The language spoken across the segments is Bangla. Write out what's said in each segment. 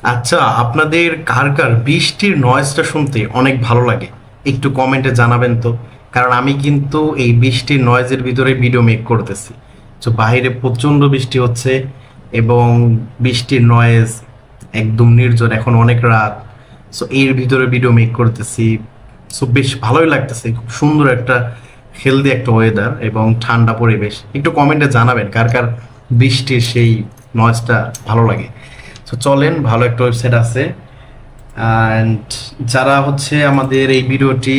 আচ্ছা, আপনাদের কার কার বৃষ্টির নয়েজটা শুনতে অনেক ভালো লাগে একটু কমেন্টে জানাবেন তো। কারণ আমি কিন্তু এই বৃষ্টির নয়েজের ভিতরে ভিডিও মেক করতেছি। তো বাইরে প্রচণ্ড বৃষ্টি হচ্ছে এবং বৃষ্টির নয়েজ একদম নির্জন, এখন অনেক রাত। সো এর ভিতরে ভিডিও মেক করতেছি। সো বেশ ভালোই লাগতেছে, খুব সুন্দর একটা হেলদি একটা ওয়েদার এবং ঠান্ডা পরিবেশ। একটু কমেন্টে জানাবেন কার কার বৃষ্টির সেই নয়েজটা ভালো লাগে। তো চলেন, ভালো একটা ওয়েবসাইট আছে। অ্যান্ড যারা হচ্ছে আমাদের এই ভিডিওটি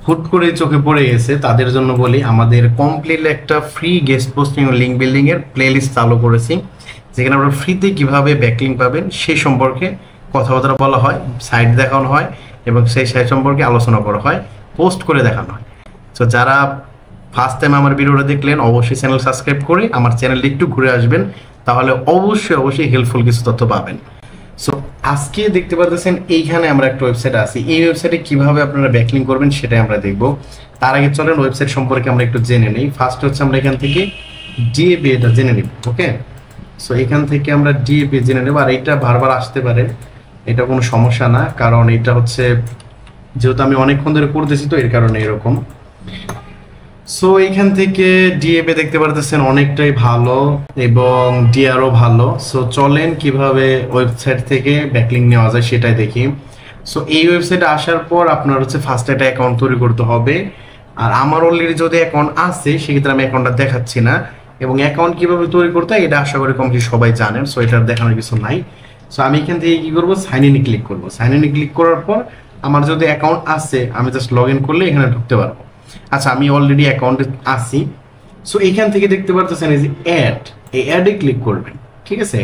হুট করে চোখে পড়ে গেছে তাদের জন্য বলি, আমাদের কমপ্লিটলি একটা ফ্রি গেস্ট পোস্টিং ও লিঙ্ক বিল্ডিং এর প্লেলিস্ট চালু করেছি, যেখানে আপনারা ফ্রিতে কিভাবে ব্যাকলিঙ্ক পাবেন সেই সম্পর্কে কথাবার্তা বলা হয়, সাইট দেখানো হয় এবং সেই সাইট সম্পর্কে আলোচনা করা হয়, পোস্ট করে দেখানো হয়। তো যারা ফার্স্ট টাইম আমার ভিডিওটা দেখলেন অবশ্যই চ্যানেল সাবস্ক্রাইব করে আমার চ্যানেলটি একটু ঘুরে আসবেন, তাহলে অবশ্যই হেল্পফুল কিছু তথ্য পাবেন। সো আজকে দেখতে পারতেছেন এইখানে আমরা একটা ওয়েবসাইট আছি। এই ওয়েবসাইটে কিভাবে আপনারা ব্যাকলিঙ্ক করবেন সেটাই আমরা দেখব। তার আগে চলেন ওয়েবসাইট সম্পর্কে আমরা একটু জেনে নেই। ফার্স্ট হচ্ছে আমরা এখান থেকে ডিএপি এটা জেনে নিব। ওকে, সো এখান থেকে আমরা ডিএপি জেনে নেব। আর এটা বারবার আসতে পারে, এটা কোনো সমস্যা না, কারণ এটা হচ্ছে যেহেতু আমি অনেকক্ষণ ধরে করতেছি তো এর কারণে এরকম। সো এখান থেকে ডিএপি দেখতে পারতেছেন অনেকটাই ভালো এবং ডিআরও ভালো। সো চলেন কিভাবে ওয়েবসাইট থেকে ব্যাকলিঙ্ক নেওয়া যায় সেটাই দেখি। সো এই ওয়েবসাইটে আসার পর আপনার হচ্ছে ফার্স্ট একটা অ্যাকাউন্ট তৈরি করতে হবে। আর আমার অলরেডি যদি অ্যাকাউন্ট আছে সেক্ষেত্রে আমি অ্যাকাউন্টটা দেখাচ্ছি না, এবং অ্যাকাউন্ট কিভাবে তৈরি করতে হয় এটা আশা করি কম বেশি সবাই জানেন। সো এটা দেখানোর কিছু নাই। সো আমি এখান থেকে কি করবো, সাইন ইনে ক্লিক করবো। সাইন ইনে ক্লিক করার পর আমার যদি অ্যাকাউন্ট আছে আমি জাস্ট লগ ইন করলে এখানে ঢুকতে পারবো। আচ্ছা, আমি অলরেডি অ্যাকাউন্টে আছি। সো এখান থেকে দেখতে পারতেছেন এই যে অ্যাড, এই অ্যাডে ক্লিক করবেন। ঠিক আছে,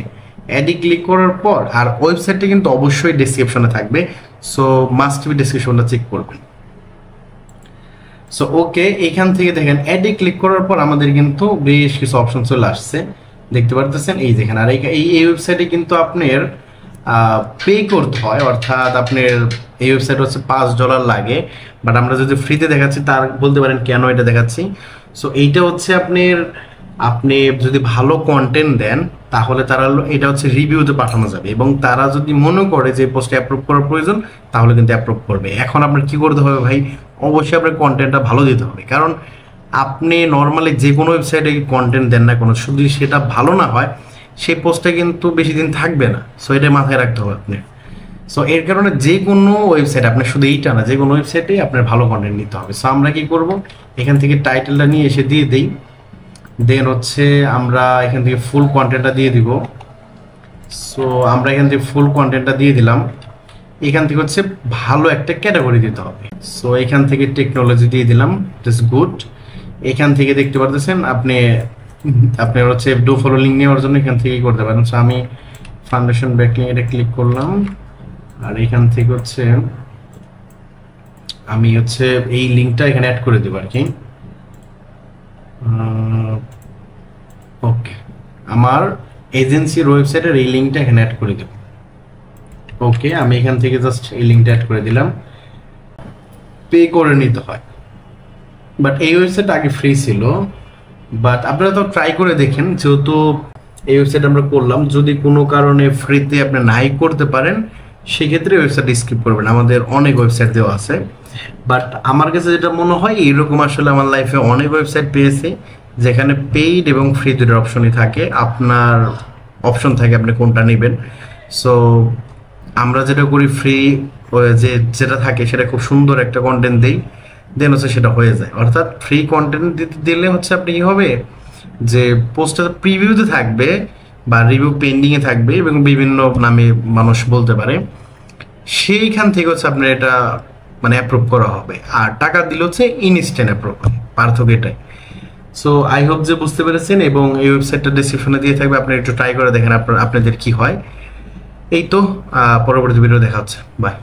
অ্যাডে ক্লিক করার পর আর ওয়েবসাইটটা কিন্তু অবশ্যই ডেসক্রিপশনে থাকবে, সো মাস্ট বি ডেসক্রিপশনটা চেক করবেন। সো ওকে, এখান থেকে দেখেন অ্যাডে ক্লিক করার পর আমাদের কিন্তু বেশ কিছু অপশন চলে আসছে, দেখতে পারতেছেন এই যেখানে। আর এই ওয়েবসাইটে কিন্তু আপনার পে করতে হয়, অর্থাৎ আপনার এই ওয়েবসাইট হচ্ছে $5 লাগে। বাট আমরা যদি ফ্রিতে দেখাচ্ছি তার বলতে পারেন কেন এটা দেখাচ্ছি। সো এইটা হচ্ছে আপনি যদি ভালো কন্টেন্ট দেন তাহলে তারা এটা হচ্ছে রিভিউতে পাঠানো যাবে, এবং তারা যদি মনে করে যে পোস্টে অ্যাপ্রুভ করার প্রয়োজন তাহলে কিন্তু অ্যাপ্রুভ করবে। এখন আপনার কি করতে হবে ভাই, অবশ্যই আপনার কন্টেন্টটা ভালো দিতে হবে, কারণ আপনি নর্মালি যে কোনো ওয়েবসাইটে কন্টেন্ট দেন না কোনো, শুধু সেটা ভালো না হয় সেই পোস্টটা কিন্তু বেশি দিন থাকবে না। সো এটা মাথায় রাখতে হবে আপনি। সো এর কারণে যে কোনো ওয়েবসাইট, আপনার শুধু এইটা না, যে কোনো ওয়েবসাইটে আপনার ভালো কন্টেন্ট নিতে হবে। সো আমরা কি করব, এখান থেকে টাইটেলটা নিয়ে এসে দিয়ে দিই, দেন হচ্ছে আমরা এখান থেকে ফুল কন্টেন্টটা দিয়ে দিব। সো আমরা এখান থেকে ফুল কন্টেন্টটা দিয়ে দিলাম। এখান থেকে হচ্ছে ভালো একটা ক্যাটাগরি দিতে হবে। সো এখান থেকে টেকনোলজি দিয়ে দিলাম, ইটস গুড। এখান থেকে দেখতে পারতেছেন আপনার হচ্ছে ডু ফলো লিঙ্ক নেওয়ার জন্য এখান থেকেই করতে পারেন। সো আমি ফাউন্ডেশন ব্যাকলিঙ্ক এটা ক্লিক করলাম, আর এখান থেকে হচ্ছে আমি হচ্ছে এই লিঙ্কটা এখানে অ্যাড করে দেবো আর কি। ওকে, আমার এজেন্সির ওয়েবসাইটের এই লিঙ্কটা এখানে অ্যাড করে দেব। ওকে, আমি এখান থেকে জাস্ট এই লিঙ্কটা অ্যাড করে দিলাম। পে করে নিতে হয়, বাট এই ওয়েবসাইট আগে ফ্রি ছিল। বাট আপনারা তো ট্রাই করে দেখেন, যেহেতু এই ওয়েবসাইট আমরা করলাম, যদি কোনো কারণে ফ্রিতে আপনি নাই করতে পারেন সেক্ষেত্রে ওয়েবসাইট স্কিপ করবেন, আমাদের অনেক ওয়েবসাইট দেওয়া আছে। বাট আমার কাছে যেটা মনে হয় এইরকম আসলে আমার লাইফে অনেক ওয়েবসাইট পেয়েছি যেখানে পেইড এবং ফ্রি দুটোর অপশনই থাকে, আপনার অপশন থাকে আপনি কোনটা নেবেন। সো আমরা যেটা করি ফ্রি, যেটা থাকে সেটা খুব সুন্দর একটা কন্টেন্ট দিই, দেন হচ্ছে সেটা হয়ে যায়। অর্থাৎ ফ্রি কন্টেন্ট দিলে হচ্ছে আপনি কি হবে, যে পোস্টটা প্রিভিউতে থাকবে বা রিভিউ পেন্ডিংয়ে থাকবে এবং বিভিন্ন নামে মানুষ বলতে পারে, সেইখান থেকে হচ্ছে আপনার এটা মানে অ্যাপ্রুভ করা হবে। আর টাকা দিলে হচ্ছে ইনস্ট্যান্ট অ্যাপ্রুভ হয়, পার্থক্য এটাই। সো আই হোপ যে বুঝতে পেরেছেন, এবং এই ওয়েবসাইটটা ডিসক্রিপশনে দিয়ে থাকবে, আপনারা একটু ট্রাই করে দেখেন আপনাদের কি হয়। এই তো, পরবর্তী ভিডিও দেখা হচ্ছে, বাই।